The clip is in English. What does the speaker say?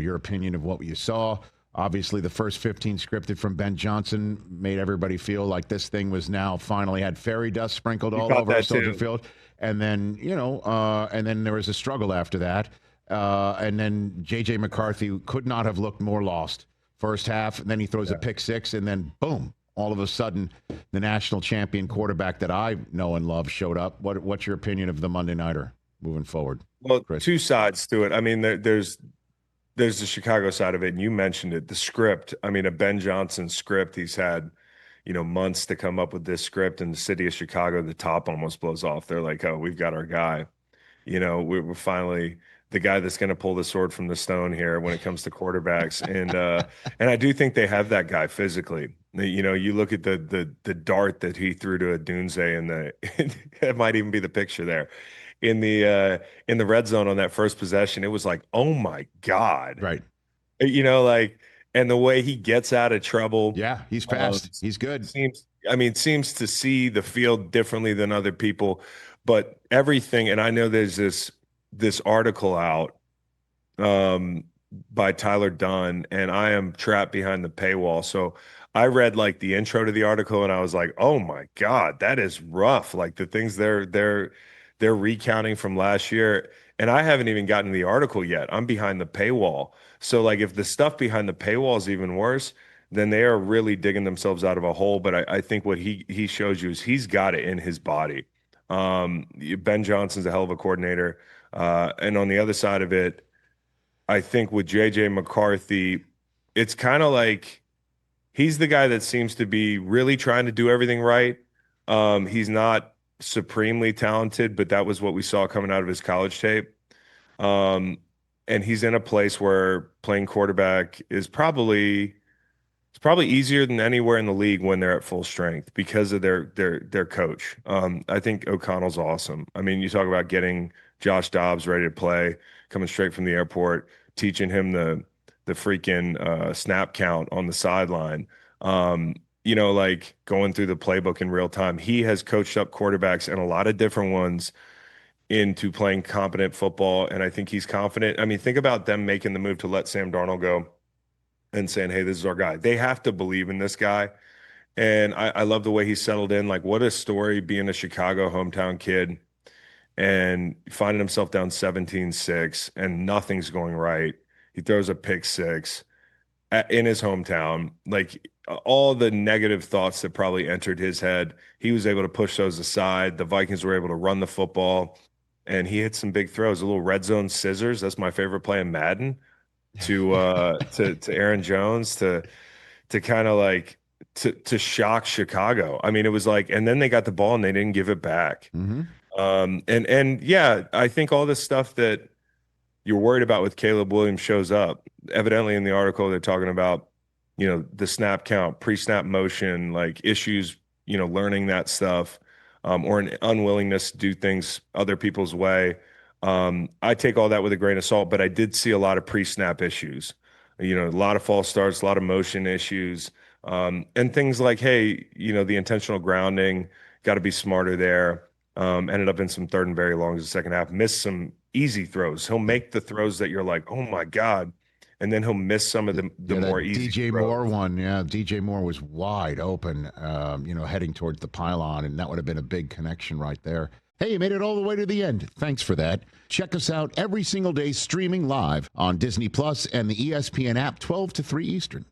Your opinion of what you saw. Obviously, the first 15 scripted from Ben Johnson made everybody feel like this thing was now finally had fairy dust sprinkled all over Soldier Field. And then, and then there was a struggle after that. And then JJ McCarthy could not have looked more lost. First half, and then he throws a pick six, and then boom, all of a sudden, the national champion quarterback that I know and love showed up. What's your opinion of the Monday Nighter moving forward? Well, Chris? Two sides to it. I mean, there's the Chicago side of it, and you mentioned it, the script. I mean, a Ben Johnson script. He's had, months to come up with this script. In the city of Chicago, the top almost blows off. They're like, oh, we've got our guy. We're finally the guy that's going to pull the sword from the stone here when it comes to quarterbacks. And I do think they have that guy physically. You look at the dart that he threw to Odunze, and it might even be the picture there in the red zone on that first possession. It was like, oh my God. Right. And the way he gets out of trouble. Yeah, he's fast. He's good. Seems to see the field differently than other people, but everything. And I know there's this article out by Tyler Dunn, and I am trapped behind the paywall. So I read like the intro to the article, and I was like, oh my God, that is rough. Like the things they're recounting from last year. And I haven't even gotten to the article yet. I'm behind the paywall. So like if the stuff behind the paywall is even worse, then they are really digging themselves out of a hole. But I think what he shows you is he's got it in his body. Ben Johnson's a hell of a coordinator. And on the other side of it, I think with JJ McCarthy, it's kind of like he's the guy that seems to be really trying to do everything right. He's not supremely talented, but that was what we saw coming out of his college tape. And he's in a place where playing quarterback is probably easier than anywhere in the league when they're at full strength because of their coach. I think O'Connell's awesome. I mean, you talk about getting Josh Dobbs ready to play, coming straight from the airport, teaching him the freaking snap count on the sideline. Like going through the playbook in real time. He has coached up quarterbacks and a lot of different ones into playing competent football, and I think he's confident. I mean, think about them making the move to let Sam Darnold go and saying, hey, this is our guy. They have to believe in this guy, and I love the way he settled in. Like, what a story being a Chicago hometown kid and finding himself down 17-6 and nothing's going right. He throws a pick six in his hometown. Like, all the negative thoughts that probably entered his head, he was able to push those aside. The Vikings were able to run the football, and he hit some big throws, a little red zone scissors. That's my favorite play in Madden to Aaron Jones to kind of like to shock Chicago. I mean, it was like, and then they got the ball and they didn't give it back. Mm-hmm. And yeah, I think all this stuff that you're worried about with Caleb Williams shows up. Evidently in the article, they're talking about, the snap count, pre-snap motion, like issues, learning that stuff, or an unwillingness to do things other people's way. I take all that with a grain of salt, but I did see a lot of pre-snap issues, a lot of false starts, a lot of motion issues, and things like, hey, the intentional grounding, got to be smarter there. Ended up in some third and very longs in the second half, missed some easy throws. He'll make the throws that you're like, oh my God. And then he'll miss some of the more easy DJ throws. Moore one. Yeah. DJ Moore was wide open, heading towards the pylon, and that would have been a big connection right there. Hey, you made it all the way to the end. Thanks for that. Check us out every single day streaming live on Disney Plus and the ESPN app 12 to 3 Eastern.